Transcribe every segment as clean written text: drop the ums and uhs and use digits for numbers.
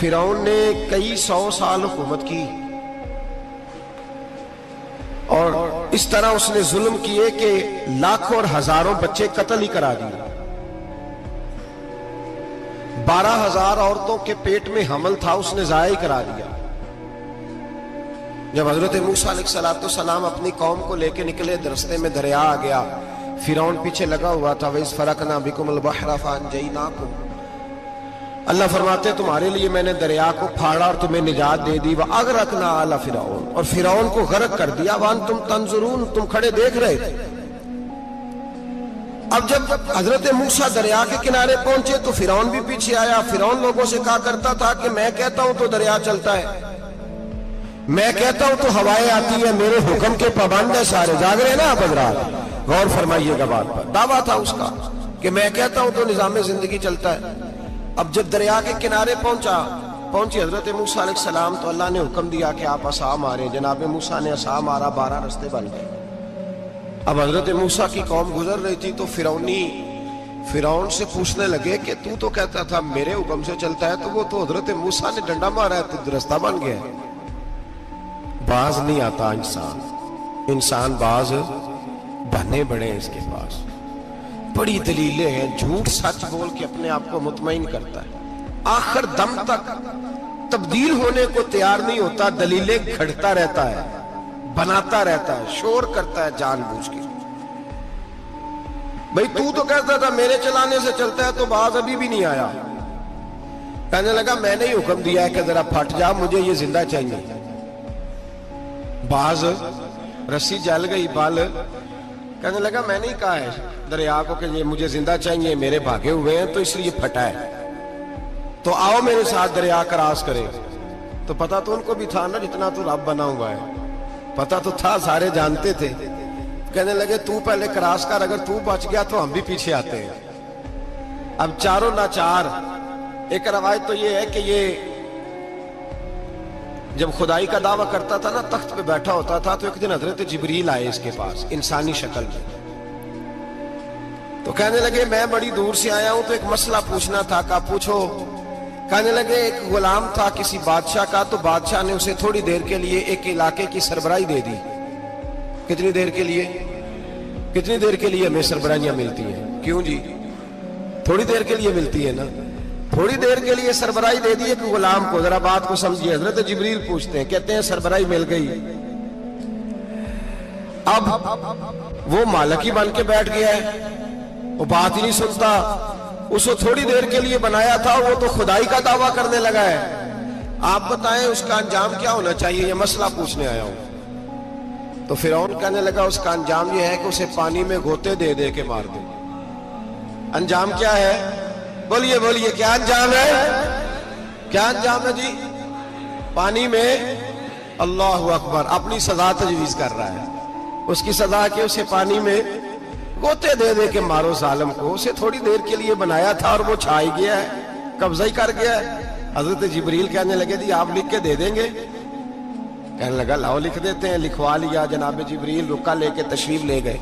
فرعون نے کئی 100 سال حکومت کی اور اس طرح اس نے ظلم کیے کہ لاکھوں اور ہزاروں بچے قتل ہی کرا دیے. 12,000 عورتوں کے پیٹ میں حمل تھا اس نے ضائع کرا دیا. جب حضرت موسیٰ علیہ السلام اپنی قوم کو لے کے نکلے رستے میں دریا آ گیا, فرعون پیچھے لگا ہوا تھا. وَإِذْ فَرَقْنَا بِكُمُ الْبَحْرَ فَأَنْجَيْنَاكُمْ, اللہ فرماتے تمہارے لیے میں نے دریا کو پھاڑا اور تمہیں نجات دے دی. وَأَغْرَقْنَا آلَ فِرْعَوْنَ, اور فرعون کو غرق کر دیا. وَأَنْتُمْ تَنْظُرُونَ, تم کھڑے دیکھ رہے تھے. اب جب حضرت موسیٰ دریا کے کنارے پہنچے تو فرعون بھی پیچھے آیا. فرعون لوگوں سے کہا کرتا تھا کہ میں کہتا ہوں تو دریا چلتا ہے, میں کہتا ہوں تو ہوائیں آتی ہے, میرے حکم کے پابند ہے سارے. جاگ رہے نا آپ حضرات, غور فرمائیے گا بات پر. دعویٰ تھا اس کا کہ میں کہتا ہوں تو نظام زندگی چلتا ہے. اب جب دریا کے کنارے پہنچی حضرت موسیٰ علیہ السلام تو اللہ نے حکم دیا کہ آپ عصا ماریں. جناب موسیٰ نے عصا مارا, 12 رستے بن گئے. اب حضرت موسیٰ کی قوم گزر رہی تھی تو فرعون سے پوچھنے لگے کہ تو کہتا تھا میرے حکم سے چلتا ہے, تو وہ تو حضرت موسیٰ نے ڈنڈا مارا ہے تو رستہ بن گیا ہے. باز نہیں آتا انسان باز بنے بڑے ہیں اس کے پاس. بڑی دلیلیں ہیں, جھوٹ سچ بول کے اپنے آپ کو مطمئن کرتا ہے, آخر دم تک تبدیل ہونے کو تیار نہیں ہوتا. دلیلیں گھڑتا رہتا ہے, بناتا رہتا ہے, شور کرتا ہے جان بوجھ کے. بھئی تو کہتا تھا میرے چلانے سے چلتا ہے, تو باز ابھی بھی نہیں آیا. کہنے لگا میں نے ہی حکم دیا ہے کہ ذرا پھٹ جا, مجھے یہ زندہ چاہیے. باز رسی جل گئی بال, کہنے لگا میں نہیں کہا ہے دریا کو کہ یہ مجھے زندہ چاہیے, میرے بھاگے ہوئے ہیں تو اس لیے پھٹا ہے, تو آؤ میرے ساتھ دریا کراس کرے. تو پتا تو ان کو بھی تھا نا, جتنا تو رب بنا ہوا ہے, پتا تو تھا, سارے جانتے تھے. کہنے لگے تو پہلے کراس کر, اگر تو بچ گیا تو ہم بھی پیچھے آتے ہیں. اب چاروں ناچار. ایک روایت تو یہ ہے کہ یہ جب خدائی کا دعویٰ کرتا تھا نا, تخت پہ بیٹھا ہوتا تھا, تو ایک دن حضرت جبریل آئے اس کے پاس انسانی شکل میں. تو کہنے لگے میں بڑی دور سے آیا ہوں تو ایک مسئلہ پوچھنا تھا. کہا پوچھو. کہنے لگے ایک غلام تھا کسی بادشاہ کا, تو بادشاہ نے اسے تھوڑی دیر کے لیے ایک علاقے کی سربراہی دے دی. کتنی دیر کے لیے ہمیں سربراہیاں ملتی ہیں؟ کیوں جی, تھوڑی دیر کے لیے ملتی ہے نا. تھوڑی دیر کے لیے سربراہی دے دی ایک غلام کو. ذرا بات کو سمجھیے. حضرت جبریل پوچھتے ہیں, کہتے ہیں سربراہی مل گئی. اب وہ مالک ہی بن کے بیٹھ گیا ہے, وہ بات ہی نہیں سنتا. اس کو تھوڑی دیر کے لیے بنایا تھا, وہ تو خدائی کا دعویٰ کرنے لگا ہے. آپ بتائیں اس کا انجام کیا ہونا چاہیے, یہ مسئلہ پوچھنے آیا ہوں. تو فرعون کہنے لگا اس کا انجام یہ ہے کہ اسے پانی میں غوطے دے دے کے مار دے. انجام کیا ہے؟ بولیے کیا انجام ہے؟ کیا انجام ہے جی؟ پانی میں, اللہ اکبر, اپنی سزا تجویز کر رہا ہے. اس کی سزا کہ اسے پانی میں غوطے دے دے کے مارو ظالم کو. اسے تھوڑی دیر کے لیے بنایا تھا اور وہ چھائی گیا ہے, قبضہ ہی کر گیا ہے. حضرت جبریل کہنے لگے جی آپ لکھ کے دے دیں گے؟ کہنے لگا لاؤ لکھ دیتے ہیں. لکھوا لیا. جناب جبریل رکا لے کے تشریف لے گئے.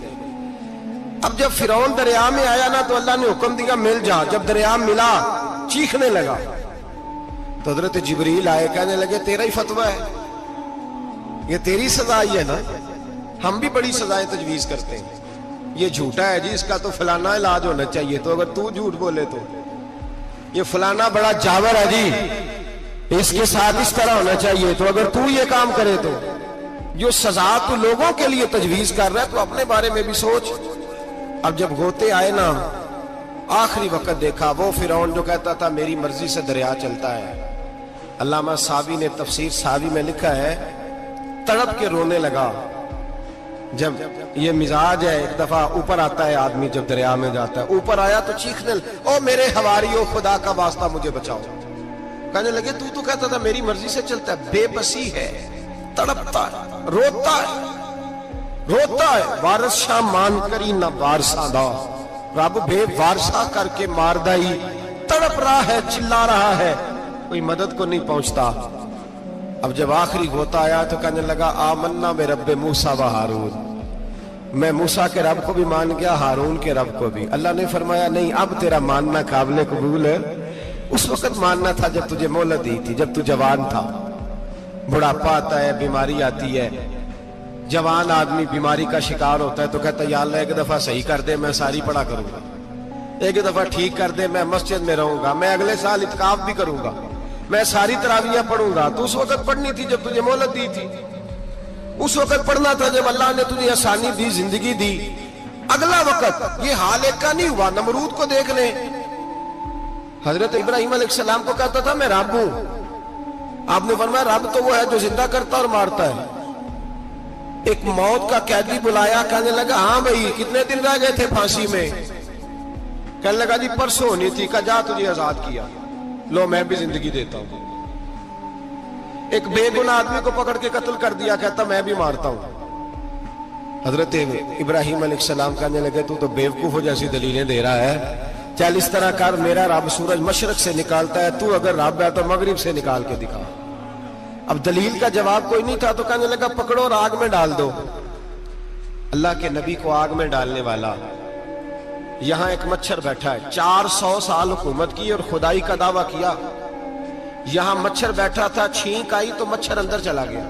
اب جب فرعون دریا میں آیا نا تو اللہ نے حکم دیا مل جا. جب دریا ملا چیخنے لگا تو حضرت جبریل آئے, کہنے لگے تیرا ہی فتویٰ ہے, یہ تیری سزا ہی ہے نا, ہم بھی بڑی سزائیں تجویز کرتے ہیں. یہ جھوٹا ہے جی, اس کا تو فلانا علاج ہونا چاہیے, تو اگر تو جھوٹ بولے تو یہ فلانا بڑا جاور ہے جی, اس کے ساتھ اس طرح ہونا چاہیے, تو اگر تو یہ کام کرے تو جو سزا تو لوگوں کے لیے تجویز کر رہا ہے تو اپنے بارے میں بھی سوچ. اب جب غوطے آئے نا, آخری وقت دیکھا وہ فرعون جو کہتا تھا میری مرضی سے دریا چلتا ہے. علامہ صاوی نے تفسیر صاوی میں لکھا ہے, تڑپ کے رونے لگا. جب یہ مزاج ہے, ایک دفعہ اوپر آتا ہے آدمی جب دریا میں جاتا ہے, اوپر آیا تو چیخنے او میرے حواریو خدا کا واسطہ مجھے بچاؤ. کہنے لگے تو کہتا تھا میری مرضی سے چلتا ہے. بے بسی ہے, تڑپتا ہے, روتا ہے. وارث شاہ مان کری نہ وارثہ دا, رب بے وارثہ کر کے مار دائی. تڑپ رہا ہے, چلا رہا ہے, کوئی مدد کو نہیں پہنچتا. اب جب آخری غوطہ آیا تو کہنے لگا آمنا میں رب موسیٰ و ہارون, میں موسیٰ کے رب کو بھی مان گیا, ہارون کے رب کو بھی. اللہ نے فرمایا نہیں, اب تیرا ماننا قابل قبول اس وقت ماننا تھا جب تجھے مہلت دی تھی، جب تو جوان تھا. بڑھاپا آتا ہے، بیماری آتی ہے، جوان آدمی بیماری کا شکار ہوتا ہے تو کہتا ہے یا اللہ ایک دفعہ صحیح کر دے، میں ساری پڑھا کروں گا، ایک دفعہ ٹھیک کر دے، میں مسجد میں رہوں گا، میں اگلے سال اعتکاف بھی کروں گا، میں ساری تراویحیں پڑھوں گا. تو اس وقت پڑھنی تھی جب تجھے مہلت دی تھی، اس وقت پڑھنا تھا جب اللہ نے تجھے آسانی دی، زندگی دی. اگلا وقت یہ حال ایک کا نہیں ہوا. نمرود کو دیکھ لیں، حضرت ابراہیم علیہ السلام کو کہتا تھا میں رب ہوں. آپ نے فرمایا رب تو وہ ہے جو زندہ کرتا اور مارتا ہے. ایک موت کا قیدی بلایا، کہنے لگا ہاں بھائی کتنے دن رہ گئے تھے پھانسی میں؟ کہنے لگا جی پرسوں ہونی تھی. کہا جا تجھے آزاد کیا، لو میں بھی زندگی دیتا ہوں. ایک بے گناہ آدمی کو پکڑ کے قتل کر دیا، کہتا میں بھی مارتا ہوں. حضرت ابراہیم علیہ السلام کہنے لگے تو بیوقوفوں جیسی دلیلیں دے رہا ہے، چل اس طرح کر، میرا رب سورج مشرق سے نکالتا ہے، تو اگر رب ہے تو مغرب سے نکال کے دکھا. اب دلیل کا جواب کوئی نہیں تھا تو کہنے لگا پکڑو اور آگ میں ڈال دو. اللہ کے نبی کو آگ میں ڈالنے والا. یہاں ایک مچھر بیٹھا ہے، 400 سال حکومت کی اور خدائی کا دعویٰ کیا. یہاں مچھر بیٹھا تھا، چھینک آئی تو مچھر اندر چلا گیا.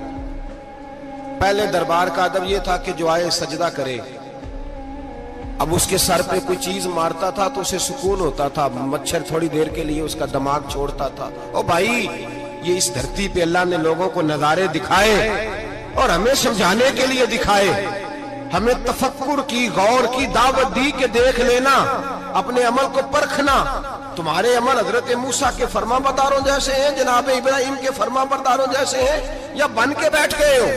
پہلے دربار کا ادب یہ تھا کہ جو آئے سجدہ کرے. اب اس کے سر پہ کوئی چیز مارتا تھا تو اسے سکون ہوتا تھا. مچھر تھوڑی دیر کے لیے اس کا دماغ چھوڑتا تھا. او بھائی یہ اس دھرتی پہ اللہ نے لوگوں کو نظارے دکھائے اور ہمیں سمجھانے کے لیے دکھائے، ہمیں تفکر کی، غور کی دعوت دی کہ دیکھ لینا، اپنے عمل کو پرکھنا. تمہارے عمل حضرت موسیٰ کے فرما برداروں جیسے ہیں، جناب ابراہیم کے فرما برداروں جیسے ہیں، یا بن کے بیٹھ گئے ہو؟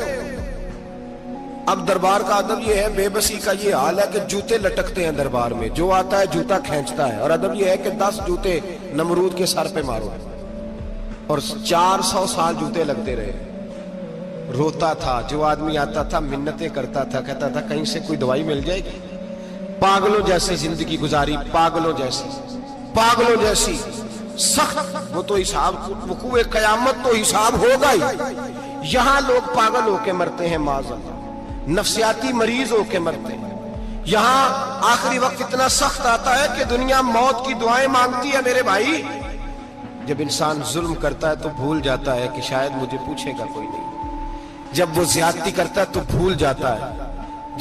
اب دربار کا ادب یہ ہے، بے بسی کا یہ حال ہے کہ جوتے لٹکتے ہیں دربار میں، جو آتا ہے جوتا کھینچتا ہے. اور ادب یہ ہے کہ 10 جوتے نمرود کے سر پہ مارو. اور 400 سال جوتے لگتے رہے. روتا تھا، جو آدمی آتا تھا منتیں کرتا تھا، کہتا تھا کہیں سے کوئی دوائی مل جائے گی. پاگلوں جیسی زندگی گزاری، پاگلوں جیسی سخت. وہ تو حساب، وقوع قیامت تو حساب ہوگا ہی. یہاں لوگ پاگل ہو کے مرتے ہیں، معاذ اللہ، نفسیاتی مریض ہو کے مرتے ہیں. یہاں آخری وقت اتنا سخت آتا ہے کہ دنیا موت کی دعائیں مانگتی ہے. میرے بھائی جب انسان ظلم کرتا ہے تو بھول جاتا ہے کہ شاید مجھے پوچھے گا کوئی نہیں. جب وہ زیادتی کرتا ہے تو بھول جاتا ہے.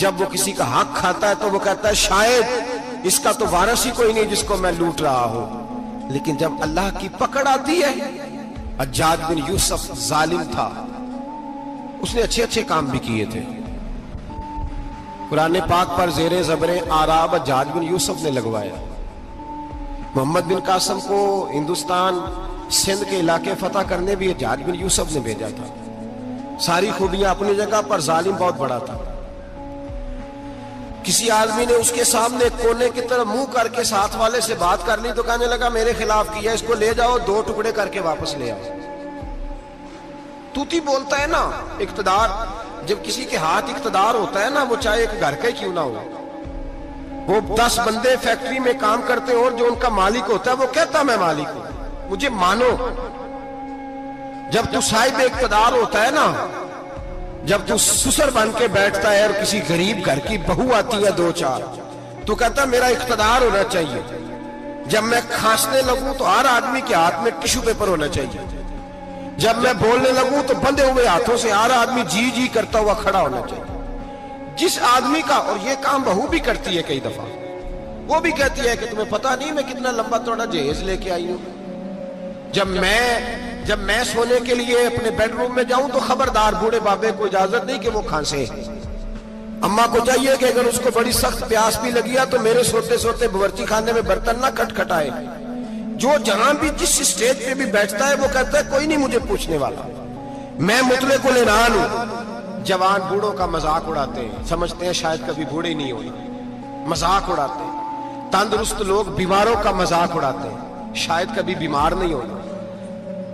جب وہ کسی کا حق کھاتا ہے تو وہ کہتا ہے شاید اس کا تو وارث ہی کوئی نہیں جس کو میں لوٹ رہا ہوں. لیکن جب اللہ کی پکڑ آتی ہے، حجاج بن یوسف ظالم تھا، اس نے اچھے کام بھی کیے تھے. قرآن پاک پر زیر زبریں آراب حجاج بن یوسف نے لگوایا. محمد بن قاسم کو ہندوستان سندھ کے علاقے فتح کرنے بھی حجاج بن یوسف نے بھیجا تھا. ساری خوبیاں اپنی جگہ پر، ظالم بہت بڑا تھا. کسی آدمی نے اس کے سامنے کونے کی طرف منہ کر کے ساتھ والے سے بات کر لی تو کہنے لگا میرے خلاف کیا، اس کو لے جاؤ، 2 ٹکڑے کر کے واپس لے آؤ. توتی بولتا ہے نا اقتدار. جب کسی کے ہاتھ اقتدار ہوتا ہے نا، وہ چاہے ایک گھر کا ہی کیوں نہ ہو، وہ 10 بندے فیکٹری میں کام کرتے اور جو ان کا مالک ہوتا ہے وہ کہتا میں مالک ہوں، مجھے مانو. جب تو صاحب اقتدار ہوتا ہے نا، جب تو سسر بن کے بیٹھتا ہے اور کسی غریب گھر کی بہو آتی ہے 2-4 تو کہتا میرا اقتدار ہونا چاہیے. جب میں کھانسنے لگوں تو ہر آدمی کے ہاتھ میں ٹشو پیپر ہونا چاہیے. جب میں بولنے لگوں تو بندھے ہوئے ہاتھوں سے ہر آدمی جی کرتا ہوا کھڑا ہونا چاہیے. جس آدمی کا، اور یہ کام بہو بھی کرتی ہے کئی دفعہ، وہ بھی کہتی ہے کہ تمہیں پتا نہیں میں کتنا لمبا چوڑا جہیز لے کے آئی ہوں. جب میں سونے کے لیے اپنے بیڈ روم میں جاؤں تو خبردار بوڑھے بابے کو اجازت نہیں کہ وہ کھانسے. اماں کو چاہیے کہ اگر اس کو بڑی سخت پیاس بھی لگی ہے تو میرے سوتے باورچی خانے میں برتن نہ کھٹکھٹائے. جو جہاں بھی جس اسٹیج پہ بھی بیٹھتا ہے وہ کہتا ہے کوئی نہیں مجھے پوچھنے والا، میں مطلق العنان ہوں. جوان بوڑھوں کا مذاق اڑاتے ہیں، سمجھتے ہیں شاید کبھی بوڑھے نہیں ہوئے، مذاق اڑاتے ہیں. تندرست لوگ بیماروں کا مذاق اڑاتے ہیں، شاید کبھی بیمار نہیں ہوئے.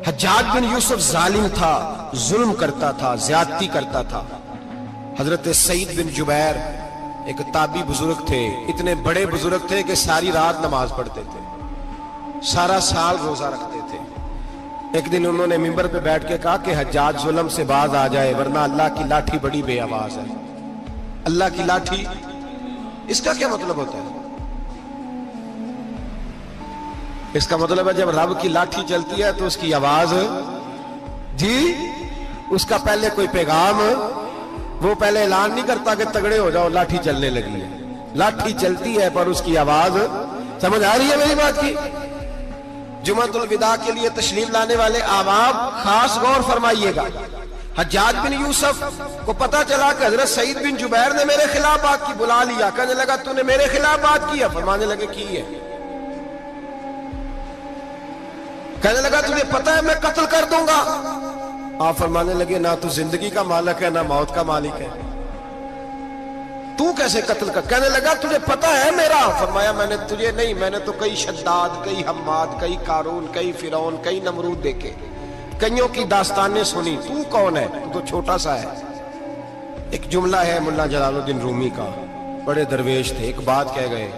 حجاج بن یوسف ظالم تھا، ظلم کرتا تھا، زیادتی کرتا تھا. حضرت سعید بن جبیر ایک تابعی بزرگ تھے، اتنے بڑے بزرگ تھے کہ ساری رات نماز پڑھتے تھے، سارا سال روزہ رکھتے تھے. ایک دن انہوں نے منبر پہ بیٹھ کے کہا کہ حجاج ظلم سے باز آ جائے ورنہ اللہ کی لاٹھی بڑی بے آواز ہے. اللہ کی لاٹھی، اس کا کیا مطلب ہوتا ہے؟ اس کا مطلب ہے جب رب کی لاٹھی چلتی ہے تو اس کی آواز جی اس کا پہلے کوئی پیغام وہ پہلے اعلان نہیں کرتا کہ تگڑے ہو جاؤ لاٹھی چلنے لگی ہے. لاٹھی چلتی ہے پر اس کی آواز سمجھ آ رہی ہے میری بات کی. جمعۃ الوداع کے لیے تشریف لانے والے احباب خاص غور فرمائیے گا. حجاج بن یوسف کو پتا چلا کہ حضرت سعید بن جبیر نے میرے خلاف بات کی. بلا لیا, کہنے لگا تو نے میرے خلاف بات کی ہے؟ فرمانے لگے کی ہے. کہنے لگا تجھے پتا ہے میں قتل کر دوں گا؟ آپ فرمانے لگے نہ تو زندگی کا مالک ہے نہ موت کا مالک ہے, تو کیسے قتل کر؟ کہنے لگا تجھے پتا ہے میرا؟ فرمایا میں نے تجھے نہیں, میں نے تو کئی شداد, کئی حماد, کئی قارون, کئی فرعون, کئی نمرود دیکھے, کئیوں کی داستانیں سنی. تو کون ہے؟ تو چھوٹا سا ہے. ایک جملہ ہے ملا جلال الدین رومی کا, بڑے درویش تھے, ایک بات کہہ گئے.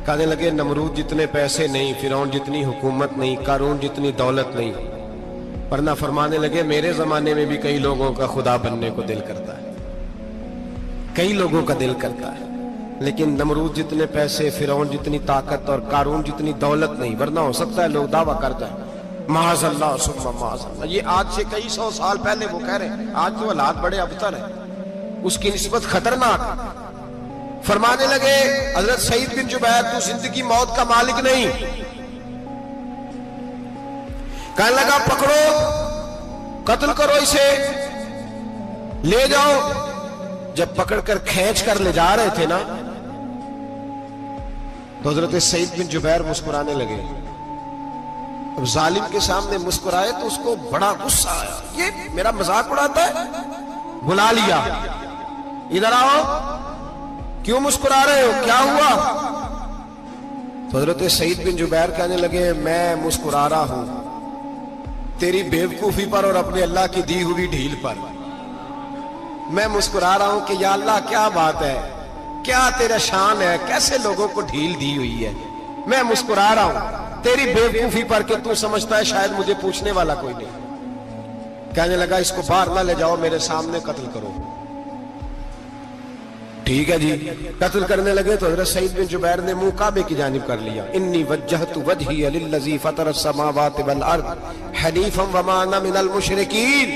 کہنے لگے نمرود جتنے پیسے نہیں, فرعون جتنی حکومت نہیں, قارون جتنی دولت نہیں, ورنہ فرمانے لگے میرے زمانے میں بھی کئی لوگوں کا خدا بننے کو دل کرتا ہے, کئی لوگوں کا دل کرتا ہے, لیکن نمرود جتنے پیسے, فرعون جتنی طاقت اور قارون جتنی دولت نہیں, ورنہ ہو سکتا ہے لوگ دعویٰ کر جائیں معاذ اللہ ثم معاذ اللہ. یہ آج سے کئی سو سال پہلے وہ کہہ رہے ہیں, آج تو حالات بڑے ابتر ہیں, اس کی نسبت خطرناک. فرمانے لگے حضرت سعید بن جبیر تو زندگی موت کا مالک نہیں. کہنے لگا پکڑو, قتل کرو اسے, لے جاؤ. جب پکڑ کر کھینچ کر لے جا رہے تھے نا تو حضرت سعید بن جبیر مسکرانے لگے. اب ظالم کے سامنے مسکرائے تو اس کو بڑا غصہ آیا, یہ میرا مذاق اڑاتا ہے. بلا لیا, ادھر آؤ, کیوں مسکرا رہے ہو, کیا ہوا؟ تو حضرت سعید بن جبیر کہنے لگے میں مسکرا رہا ہوں تیری بیوقوفی پر اور اپنے اللہ کی دی ہوئی ڈھیل پر. میں مسکرا رہا ہوں کہ یا اللہ کیا بات ہے, کیا تیرا شان ہے, کیسے لوگوں کو ڈھیل دی ہوئی ہے. میں مسکرا رہا ہوں تیری بیوقوفی پر کہ تو سمجھتا ہے شاید مجھے پوچھنے والا کوئی نہیں. کہنے لگا اس کو باہر نہ لے جاؤ, میرے سامنے قتل کرو. ٹھیک ہے جی. قتل کرنے لگے تو حضرت سعید بن جبیر نے منہ کعبے کی جانب کر لیا. انی وجہت وجہی للذی فطر السماوات والارض حنیفا وما انا من المشرکین.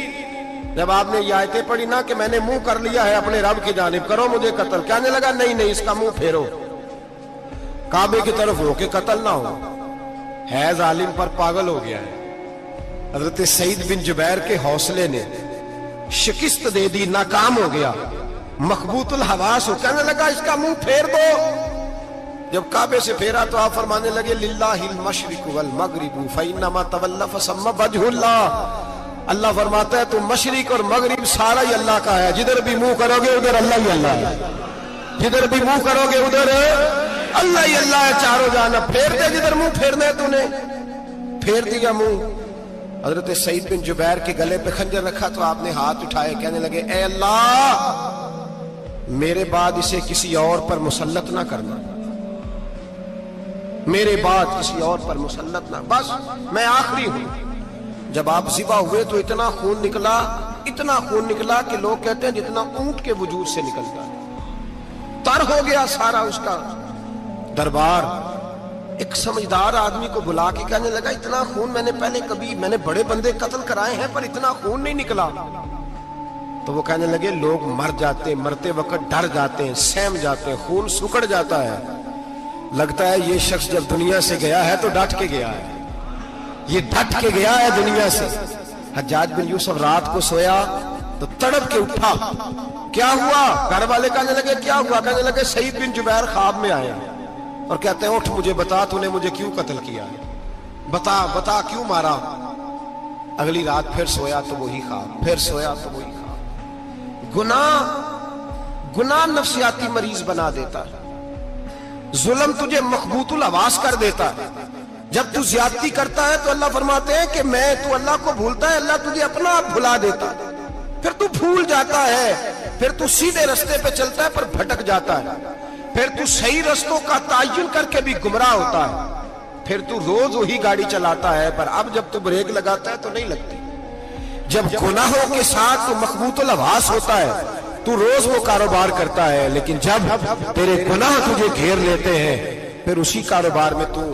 جب آپ نے یہ آیتیں پڑھی نا کہ میں نے منہ کر لیا ہے اپنے رب کی جانب, کرو مجھے قتل. کہنے لگا نہیں نہیں, اس کا منہ پھیرو, کعبے کی طرف ہو کے قتل نہ ہو, ہے ظالم پر پاگل ہو گیا ہے. حضرت سعید بن جبیر کے حوصلے نے شکست دے دی, ناکام ہو گیا, مخبوط الحواس ہو. کہنے لگا اس کا منہ پھیر دو. جب کعبے سے پھیرا تو آپ فرمانے لگے للہ المشرق والمغرب فإنما تولى فثم وجه اللہ. اللہ فرماتا ہے تو مشرق اور مغرب سارا ہی اللہ کا ہے, جدھر بھی منہ کرو گے ادھر اللہ ہی اللہ ہے, جدھر بھی منہ کرو گے ادھر اللہ ہی اللہ ہے چاروں جانا. پھیر دے جدھر منہ پھیرنا ہے, تو نے پھیر دیا منہ. حضرت سعید بن جبیر کے گلے پہ خنجر رکھا تو آپ نے ہاتھ اٹھائے, کہنے لگے اے اللہ میرے بعد اسے کسی اور پر مسلط نہ کرنا, میرے بعد کسی اور پر مسلط نہ, بس میں آخری ہوں. جب آپ ذبح ہوئے تو اتنا خون نکلا, اتنا خون نکلا کہ لوگ کہتے ہیں جتنا اونٹ کے وجود سے نکلتا ہے. تر ہو گیا سارا اس کا دربار. ایک سمجھدار آدمی کو بلا کے کہنے لگا اتنا خون میں نے پہلے کبھی, میں نے بڑے بندے قتل کرائے ہیں پر اتنا خون نہیں نکلا. تو وہ کہنے لگے لوگ مر جاتے ہیں, مرتے وقت ڈر جاتے ہیں, سہم جاتے ہیں, خون سکڑ جاتا ہے, لگتا ہے یہ شخص جب دنیا سے گیا ہے تو ڈٹ کے گیا ہے, یہ ڈٹ کے گیا ہے دنیا سے. حجاج بن یوسف رات کو سویا تو تڑپ کے اٹھا, کیا ہوا؟ گھر والے کہنے لگے کیا ہوا؟ کہنے لگے سعید بن جبیر خواب میں آیا اور کہتے ہیں اٹھ مجھے بتا تو نے مجھے کیوں قتل کیا, بتا بتا کیوں مارا. اگلی رات پھر سویا تو وہی خواب, پھر سویا تو وہی خواب. گناہ نفسیاتی مریض بنا دیتا ہے, ظلم تجھے مخبوط الحواس کر دیتا ہے. جب تو زیادتی کرتا ہے تو اللہ فرماتے ہیں کہ میں, تو اللہ کو بھولتا ہے, اللہ تجھے اپنا آپ بھلا دیتا ہے. پھر تو بھول جاتا ہے, پھر تو سیدھے رستے پہ چلتا ہے پر بھٹک جاتا ہے, پھر تو صحیح رستوں کا تعین کر کے بھی گمراہ ہوتا ہے, پھر تو روز وہی گاڑی چلاتا ہے پر اب جب تو بریک لگاتا ہے تو نہیں لگتی. جب گناہوں کے ساتھ تو مخبوط الحواس ہوتا ہے تو روز وہ کاروبار کرتا ہے, لیکن جب تیرے گناہ تجھے گھیر لیتے ہیں پھر اسی کاروبار میں تو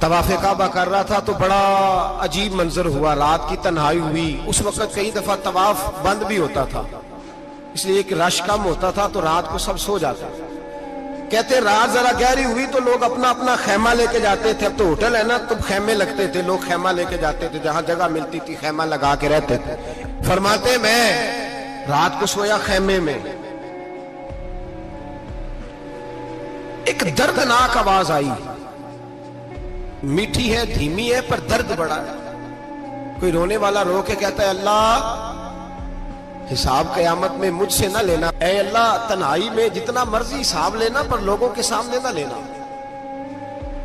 طواف کعبہ کر رہا تھا تو بڑا عجیب منظر ہوا، رات کی تنہائی ہوئی. اس وقت کئی دفعہ طواف بند بھی ہوتا تھا، اس لیے کہ رش کم ہوتا تھا تو رات کو سب سو جاتے. کہتے رات ذرا گہری ہوئی تو لوگ اپنا اپنا خیمہ لے کے جاتے تھے. اب تو ہوٹل ہے نا تو خیمے لگتے تھے، لوگ خیمہ لے کے جاتے تھے، جہاں جگہ ملتی تھی خیمہ لگا کے رہتے تھے. فرماتے میں رات کو سویا خیمے میں، ایک دردناک آواز آئی، میٹھی ہے دھیمی ہے پر درد بڑا ہے. کوئی رونے والا رو کے کہتا ہے اللہ حساب قیامت میں مجھ سے نہ لینا، اے اللہ تنہائی میں جتنا مرضی حساب لینا پر لوگوں کے سامنے نہ لینا.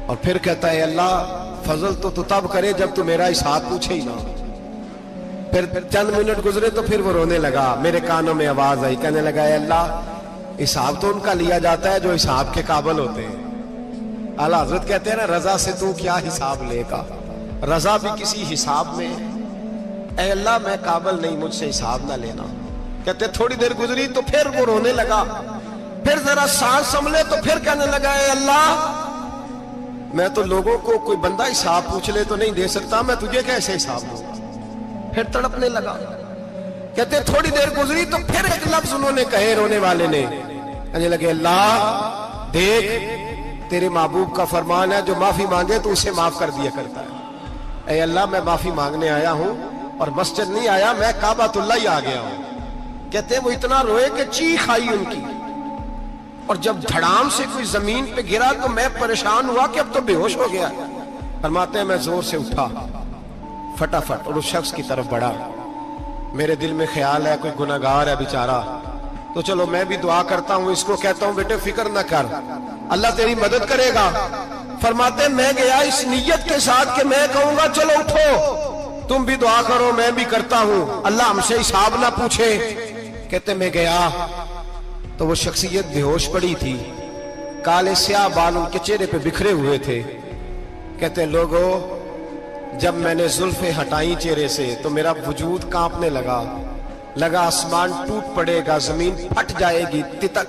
اور پھر کہتا ہے اللہ فضل تو تب کرے جب تو میرا حساب پوچھے ہی نہ. پھر چند منٹ گزرے تو پھر وہ رونے لگا. میرے کانوں میں آواز آئی، کہنے لگا اے اللہ حساب تو ان کا لیا جاتا ہے جو حساب کے قابل ہوتے ہیں. اعلیٰ حضرت کہتے ہیں نا رضا سے تو کیا حساب لے گا، رضا بھی کسی حساب میں. اے اللہ میں قابل نہیں، مجھ سے حساب نہ لینا. کہتے تھوڑی دیر گزری تو پھر وہ رونے لگا. پھر ذرا سانس سنبھلے تو پھر کہنے لگا اے اللہ میں تو لوگوں کو کوئی بندہ حساب پوچھ لے تو نہیں دے سکتا، میں تجھے کیسے حساب دوں گا. پھر تڑپنے لگا. کہتے تھوڑی دیر گزری تو پھر ایک لفظ انہوں نے کہے رونے والے نے، کہنے لگے اللہ دیکھ تیرے محبوب کا فرمان ہے جو معافی مانگے تو اسے معاف کر دیا کرتا ہے. اے اللہ میں معافی مانگنے آیا ہوں اور مسجد نہیں آیا، میں کعبۃ اللہ ہی آ گیا ہوں. کہتے ہیں وہ اتنا روئے کہ چیخ آئی ان کی، اور جب دھڑام سے کوئی زمین پہ گرا تو میں پریشان ہوا کہ اب تو بے ہوش ہو گیا. فرماتے ہیں میں زور سے اٹھا فٹافٹ اور اس شخص کی طرف بڑھا. میرے دل میں خیال ہے کوئی گناہگار ہے بیچارہ، تو چلو میں بھی دعا کرتا ہوں. اس کو کہتا ہوں بیٹے فکر نہ کر، اللہ تیری مدد کرے گا. فرماتے ہیں میں گیا اس نیت کے ساتھ کہ میں کہوں گا چلو اٹھو تم بھی دعا کرو، میں بھی کرتا ہوں، اللہ ہم سے حساب نہ پوچھے. کہتے میں گیا تو وہ شخصیت بے ہوش پڑی تھی، کالے سیاہ بال ان کے چہرے پہ بکھرے ہوئے تھے. کہتے ہیں لوگو جب میں نے زلفیں ہٹائیں چہرے سے تو میرا وجود کانپنے لگا آسمان ٹوٹ پڑے گا، زمین پھٹ جائے گی،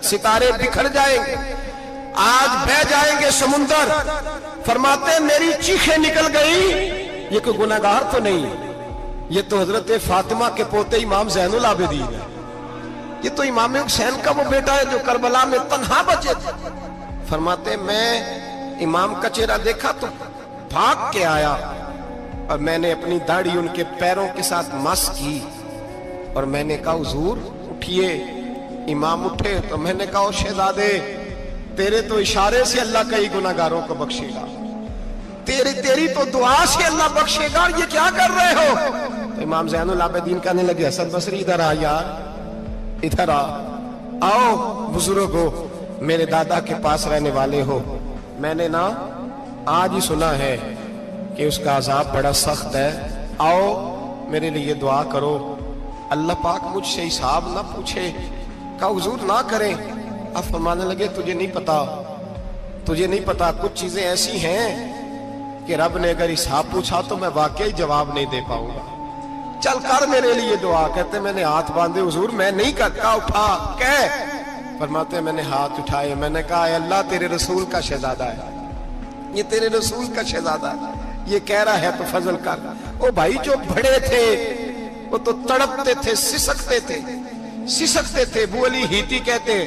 ستارے بکھر جائیں گے، آج بہ جائیں گے سمندر. فرماتے ہیں میری چیخیں نکل گئی. یہ کوئی گناہگار تو نہیں، یہ تو حضرت فاطمہ کے پوتے امام زین العابدین ہے، یہ تو امام حسین کا وہ بیٹا ہے جو کربلا میں تنہا بچے تھے. فرماتے ہیں میں امام کا چہرہ دیکھا تو بھاگ کے آیا اور میں نے اپنی داڑھی ان کے پیروں کے ساتھ مس کی اور میں نے کہا حضور اٹھئے. امام اٹھے تو میں نے کہا شہزادے تیرے تو اشارے سے اللہ کئی گناہگاروں کو بخشے گا، تیری تو دعا سے اللہ بخشے گا، یہ کیا کر رہے ہو؟ تو امام زین العابدین کہنے لگے حسن بصری ادھر آ یار، ادھر آؤ بزرگو، میرے دادا کے پاس رہنے والے ہو. میں نے نا آج ہی سنا ہے کہ اس کا عذاب بڑا سخت ہے، آؤ میرے لیے دعا کرو، اللہ پاک مجھ سے حساب نہ پوچھے. کہا حضور نہ کریں. اب فرمانے لگے تجھے نہیں پتا کچھ چیزیں ایسی ہیں کہ رب نے اگر حساب پوچھا تو میں واقعی جواب نہیں دے پاؤں گا، چل کر میرے لیے دعا. کہتے میں نے ہاتھ باندھے حضور میں نہیں کرتا، اٹھا کہہ. فرماتے میں نے ہاتھ اٹھائے، میں نے کہا اے اللہ تیرے رسول کا شہزادہ ہے، یہ تیرے رسول کا شہزادہ ہے، یہ کہہ رہا ہے تو فضل کر. او بھائی جو بڑے تھے وہ تو تڑپتے تھے، سسکتے تھے. ابو علی ہیتی کہتے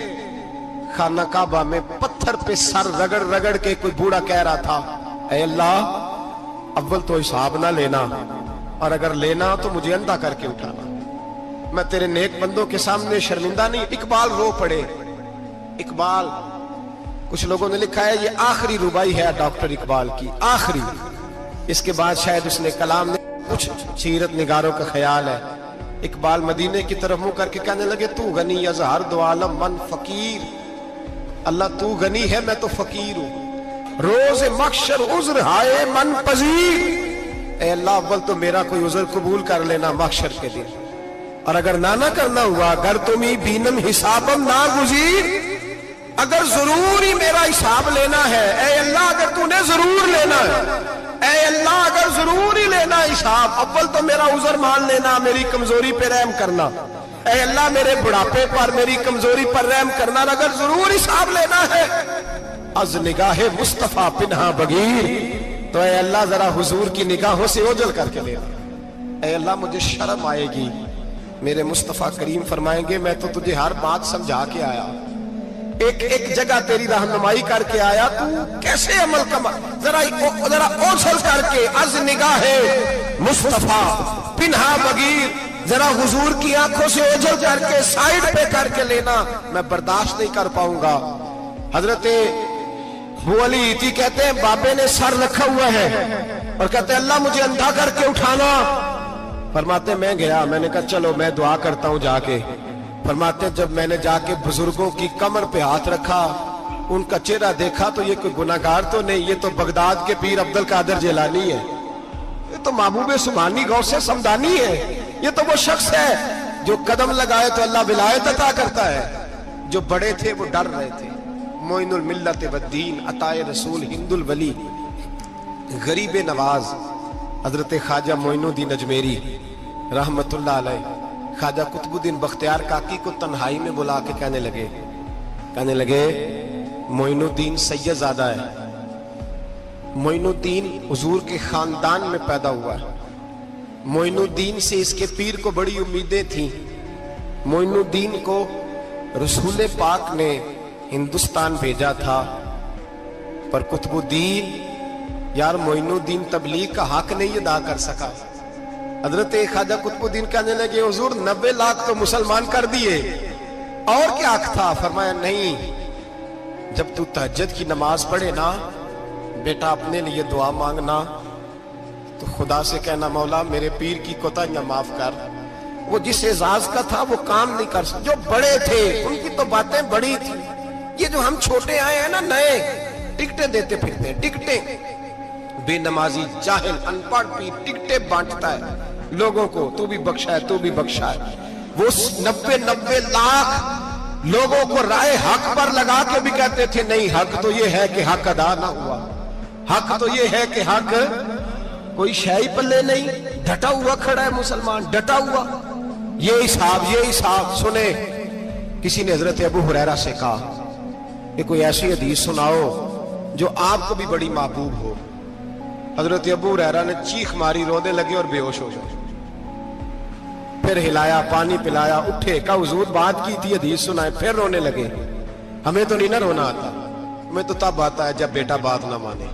خانہ کعبہ میں پتھر پہ سر رگڑ رگڑ کے کوئی بوڑھا کہہ رہا تھا اے اللہ اول تو حساب نہ لینا، اور اگر لینا تو مجھے اندھا کر کے اٹھانا، میں تیرے نیک بندوں کے سامنے شرمندہ نہیں. اقبال رو پڑے. اقبال کچھ لوگوں نے لکھا ہے یہ آخری ربائی ہے ڈاکٹر اقبال کی، آخری. اس کے بعد شاید اس نے کلام نے کچھ سیرت نگاروں کا خیال ہے. اقبال مدینے کی طرف منہ کر کے کہنے لگے تو غنی از ہر دو عالم من فقیر. اللہ تو غنی ہے میں تو فقیر ہوں. روز محشر عذر ہائے من پذیر. اے اللہ اول تو میرا کوئی عذر قبول کر لینا محشر کے دن، اور اگر نہ کرنا ہوا اگر تمہیں بینم حسابم نہ گزیر، اگر ضرور ہی میرا حساب لینا ہے اے اللہ، اگر تو نے ضرور لینا ہے اے اللہ، اگر ضرور ہی لینا حساب، اول تو میرا عذر مان لینا، میری کمزوری پہ رحم کرنا. اے اللہ میرے بڑھاپے پر میری کمزوری پر رحم کرنا، اگر ضرور حساب لینا ہے از نگاہ مصطفیٰ پنہا بغیر. تو اے اللہ ذرا حضور کی نگاہوں سے اوجل کر کے لینا. اے اللہ مجھے شرم آئے گی. میرے مصطفیٰ کریم فرمائیں گے میں تو تجھے ہر بات سمجھا کے آیا, ایک ایک جگہ تیری رہنمائی کر کے آیا, تو کیسے عمل کما, ذرا اوجھل کر کے از نگاہ مصطفیٰ پنہا بغیر ذرا حضور کی آنکھوں سے اوجھل کر کے سائیڈ پہ کر کے لینا, میں برداشت نہیں کر پاؤں گا. حضرت ابو علی ایتی کہتے ہیں بابے نے سر رکھا ہوا ہے اور کہتے ہیں اللہ مجھے اندھا کر کے اٹھانا. فرماتے میں گیا, میں نے کہا چلو میں دعا کرتا ہوں جا کے. فرماتے جب میں نے جا کے بزرگوں کی کمر پہ ہاتھ رکھا, ان کا چہرہ دیکھا تو یہ کوئی گناہگار تو نہیں, یہ تو بغداد کے پیر عبد القادر جیلانی ہے, یہ تو محبوب سبحانی غوث سمدانی ہے, یہ تو وہ شخص ہے جو قدم لگائے تو اللہ ولایت عطا کرتا ہے. جو بڑے تھے وہ ڈر رہے تھے. معین الملت والدین عطائے رسول ہند الولی غریب نواز حضرت خواجہ معین الدین اجمیری رحمت اللہ علیہ خواجہ قطب الدین بختیار کاکی کو تنہائی میں بلا کے کہنے لگے معین الدین سید زادہ ہے, معین الدین حضور کے خاندان میں پیدا ہوا ہے, معین الدین سے اس کے پیر کو بڑی امیدیں تھیں. معین الدین کو رسول پاک نے ہندوستان بھیجا تھا, پر قطب الدین یار معین الدین تبلیغ کا حق نہیں ادا کر سکا. حضرت خواجہ قطب الدین کہنے لگے حضور 90 لاکھ تو مسلمان کر دیے, اور کیا حق تھا؟ فرمایا نہیں, جب تو تہجد کی نماز پڑھے نا بیٹا اپنے لیے دعا مانگنا تو خدا سے کہنا مولا میرے پیر کی کوتاہیاں معاف کر. وہ جس اعزاز کا تھا وہ کام نہیں کر سکتا. جو بڑے تھے ان کی تو باتیں بڑی تھی, یہ جو ہم چھوٹے آئے ہیں نا نئے, ٹکٹیں دیتے پھرتے ہیں, ٹکٹیں. بے نمازی جاہل ان پڑھ پیر ٹکٹیں بانٹتا ہے لوگوں کو, تو بھی بخشا ہے تو بھی بخشا ہے. وہ 90 لاکھ لوگوں کو رائے حق پر لگا کے بھی کہتے تھے نہیں حق تو یہ ہے کہ حق ادا نہ ہوا, حق تو یہ ہے کہ حق کوئی شے پلے نہیں. ڈٹا ہوا کھڑا ہے مسلمان, ڈٹا ہوا. یہ حساب سنے. کسی نے حضرت ابو ہریرہ سے کہا کہ کوئی ایسی حدیث سناؤ جو آپ کو بھی بڑی محبوب ہو. حضرت ابو ہریرہ نے چیخ ماری, رونے لگے اور بے ہوش ہو گئے. پھر ہلایا, پانی پلایا, اٹھے, کہا حضور بات کی تھی حدیث سنائے. پھر رونے لگے. ہمیں تو نہیں نہ رونا آتا, ہمیں تو تب آتا ہے جب بیٹا بات نہ مانے,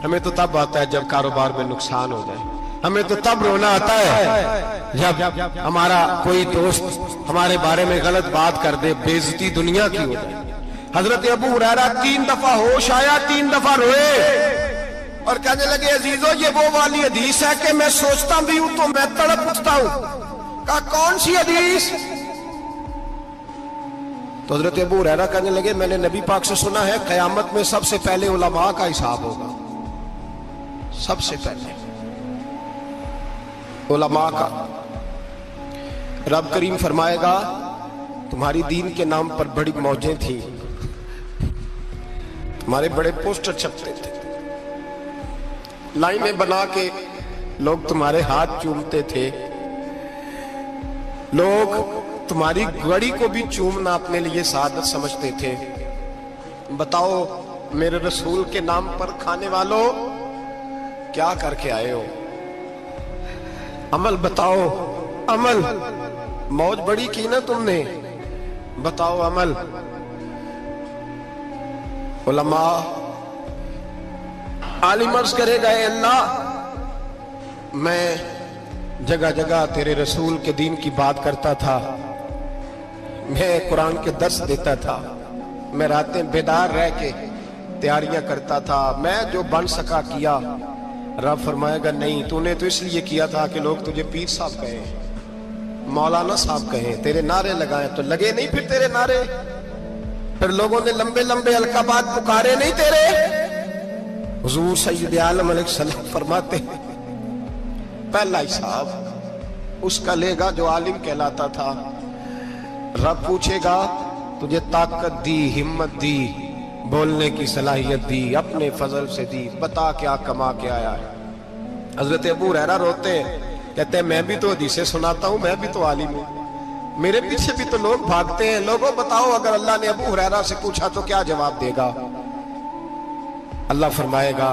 ہمیں تو تب آتا ہے جب کاروبار میں نقصان ہو جائے, ہمیں تو تب رونا آتا ہے جب ہمارا کوئی دوست ہمارے بارے میں غلط بات کر دے, بے عزتی دنیا کی ہو جائے. حضرت ابو ہریرہ 3 دفعہ ہوش آیا, 3 دفعہ روئے اور کہنے لگے عزیزو یہ وہ والی حدیث ہے کہ میں سوچتا بھی ہوں تو میں تڑپ اٹھتا ہوں. کہا کون سی حدیث؟ تو حضرت ابو ہریرہ کہنے لگے میں نے نبی پاک سے سنا ہے قیامت میں سب سے پہلے علماء کا حساب ہوگا, سب سے پہلے علماء کا. رب کریم فرمائے گا تمہاری دین کے نام پر بڑی موجیں تھیں, تمہارے بڑے پوسٹر چھپتے تھے, لائنیں بنا کے لوگ تمہارے ہاتھ چومتے تھے, لوگ تمہاری گڑی کو بھی چومنا اپنے لیے سعادت سمجھتے تھے. بتاؤ میرے رسول کے نام پر کھانے والوں کیا کر کے آئے ہو؟ عمل بتاؤ, عمل. موج بڑی کی نا تم نے, بتاؤ عمل. علماء عالم عرض کرے گا اے اللہ میں جگہ جگہ تیرے رسول کے دین کی بات کرتا تھا, میں قرآن کے درس دیتا تھا, میں راتیں بیدار رہ کے تیاریاں کرتا تھا, میں جو بن سکا کیا. رب فرمائے گا نہیں, تو نے تو اس لیے کیا تھا کہ لوگ تجھے پیر صاحب کہیں, مولانا صاحب کہیں, تیرے نعرے لگائیں تو لگے نہیں پھر تیرے نعرے, پھر لوگوں نے لمبے لمبے القابات پکارے نہیں تیرے. حضور سید عالم علیہ السلام فرماتے ہیں پہلا حساب اس کا لے گا جو عالم کہلاتا تھا. رب پوچھے گا تجھے طاقت دی, ہمت دی, بولنے کی صلاحیت دی, اپنے فضل سے دی, بتا کیا کما کے آیا ہے. حضرت ابو ہریرہ روتے ہیں, کہتے ہیں میں بھی تو حدیثیں سناتا ہوں, میں بھی تو عالم ہوں, میرے پیچھے بھی تو لوگ بھاگتے ہیں. لوگوں بتاؤ اگر اللہ نے ابو ہریرہ سے پوچھا تو کیا جواب دے گا؟ اللہ فرمائے گا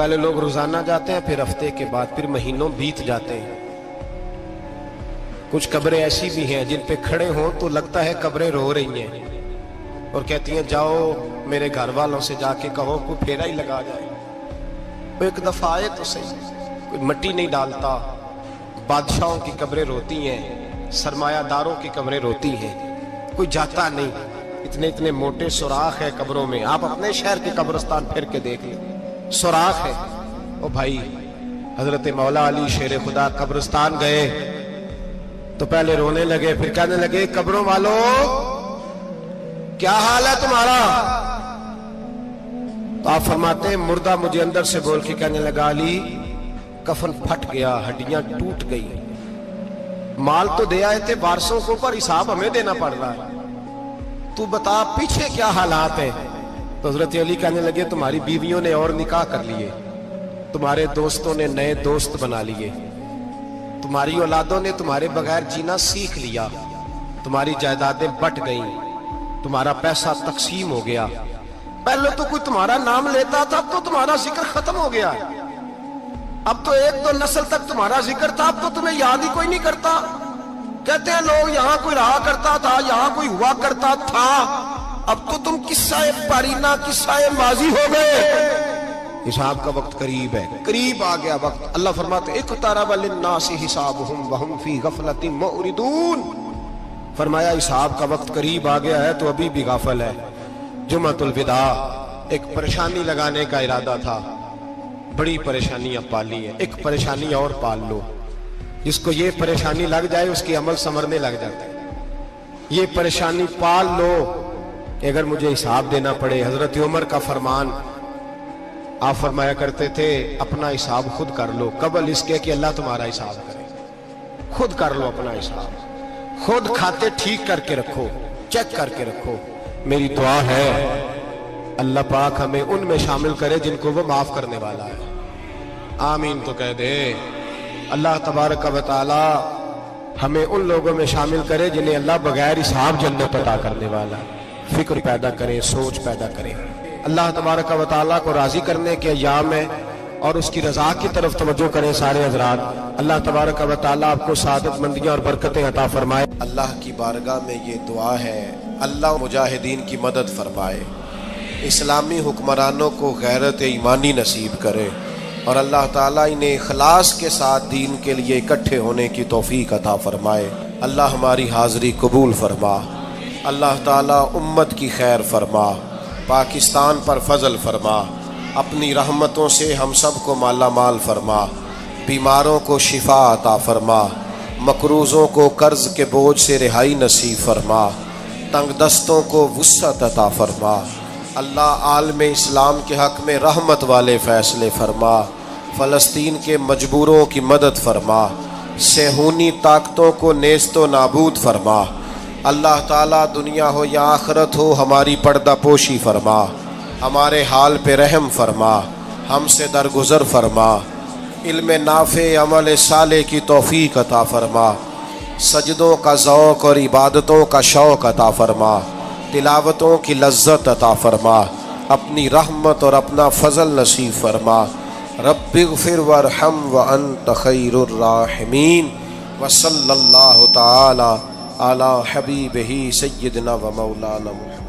پہلے لوگ روزانہ جاتے ہیں، پھر ہفتے کے بعد، پھر مہینوں بیت جاتے ہیں۔ کچھ قبریں ایسی بھی ہیں جن پہ کھڑے ہوں تو لگتا ہے قبریں رو رہی ہیں اور کہتی ہیں جاؤ میرے گھر والوں سے جا کے کہو کوئی پھیرا ہی لگا جائے، وہ ایک دفعہ آئے تو صحیح، کوئی مٹی نہیں ڈالتا۔ بادشاہوں کی قبریں روتی ہیں، سرمایہ داروں کی قبریں روتی ہیں، کوئی جاتا نہیں، اتنے اتنے موٹے سوراخ ہے قبروں میں۔ آپ اپنے شہر کے قبرستان پھر کے دیکھ لیں، سوراخ ہے۔ او بھائی، حضرت مولا علی شیر خدا قبرستان گئے تو پہلے رونے لگے، پھر کہنے لگے قبروں والوں کیا حال ہے تمہارا؟ تو آپ فرماتے ہیں مردہ مجھے اندر سے بول کے کہنے لگا علی کفن پھٹ گیا، ہڈیاں ٹوٹ گئی، مال تو دے آئے تھے وارثوں کو پر حساب ہمیں دینا پڑ رہا ہے، تو بتا پیچھے کیا حالات ہیں؟ تو حضرت علی کہنے لگے تمہاری بیویوں نے اور نکاح کر لیے، تمہارے دوستوں نے نئے دوست بنا لیے، تمہاری اولادوں نے تمہارے بغیر جینا سیکھ لیا، تمہاری جائیدادیں بٹ گئیں، تمہارا پیسہ تقسیم ہو گیا۔ پہلے تو کوئی تمہارا نام لیتا تھا، اب تو تمہارا ذکر ختم ہو گیا، اب تو ایک دو نسل تک تمہارا ذکر تھا، اب تو تمہیں یاد ہی کوئی نہیں کرتا۔ کہتے ہیں لوگ یہاں کوئی رہا کرتا تھا، یہاں کوئی ہوا کرتا تھا، اب تو تم قصہ پارینہ قصہ ماضی ہو گئے، حساب کا وقت قریب ہے، قریب آ گیا وقت۔ اللہ فرماتے اقترب للناس حسابهم وهم فی غفلۃ معرضون، فرمایا حساب کا وقت قریب آ گیا ہے تو ابھی بھی غافل ہے۔ جمعۃ الوداع ایک پریشانی لگانے کا ارادہ تھا، بڑی پریشانیاں پالی ہیں، ایک پریشانی اور پال لو، جس کو یہ پریشانی لگ جائے اس کی عمل سمرنے لگ جاتا ہے۔ یہ پریشانی پال لو اگر مجھے حساب دینا پڑے۔ حضرت عمر کا فرمان، آپ فرمایا کرتے تھے اپنا حساب خود کر لو قبل اس کے کہ اللہ تمہارا حساب کرے، خود کر لو اپنا حساب، خود کھاتے ٹھیک کر کے رکھو، چیک کر کے رکھو۔ میری دعا ہے اللہ پاک ہمیں ان میں شامل کرے جن کو وہ معاف کرنے والا ہے، آمین تو کہہ دے۔ اللہ تبارک و تعالی ہمیں ان لوگوں میں شامل کرے جنہیں اللہ بغیر حساب جنت عطا کرنے والا ہے۔ فکر پیدا کریں، سوچ پیدا کریں۔ اللہ تبارک و تعالیٰ کو راضی کرنے کے ایام ہے اور اس کی رضا کی طرف توجہ کریں سارے حضرات۔ اللہ تبارک و تعالیٰ آپ کو سعادت مندیاں اور برکتیں عطا فرمائے۔ اللہ کی بارگاہ میں یہ دعا ہے اللہ مجاہدین کی مدد فرمائے، اسلامی حکمرانوں کو غیرت ایمانی نصیب کرے اور اللہ تعالیٰ انہیں اخلاص کے ساتھ دین کے لیے اکٹھے ہونے کی توفیق عطا فرمائے۔ اللہ ہماری حاضری قبول فرما، اللہ تعالیٰ امت کی خیر فرما، پاکستان پر فضل فرما، اپنی رحمتوں سے ہم سب کو مالا مال فرما، بیماروں کو شفا عطا فرما، مقروضوں کو قرض کے بوجھ سے رہائی نصیب فرما، تنگ دستوں کو وسعت عطا فرما۔ اللہ عالم اسلام کے حق میں رحمت والے فیصلے فرما، فلسطین کے مجبوروں کی مدد فرما، صہیونی طاقتوں کو نیست و نابود فرما۔ اللہ تعالیٰ دنیا ہو یا آخرت ہو ہماری پردہ پوشی فرما، ہمارے حال پہ رحم فرما، ہم سے درگزر فرما، علم نافع عمل صالح کی توفیق عطا فرما، سجدوں کا ذوق اور عبادتوں کا شوق عطا فرما، تلاوتوں کی لذت عطا فرما، اپنی رحمت اور اپنا فضل نصیب فرما۔ رب اغفر وارحم وانت خیر الراحمین، وصلی اللہ تعالی علی حبیبہ سیدنا و مولانا محمد۔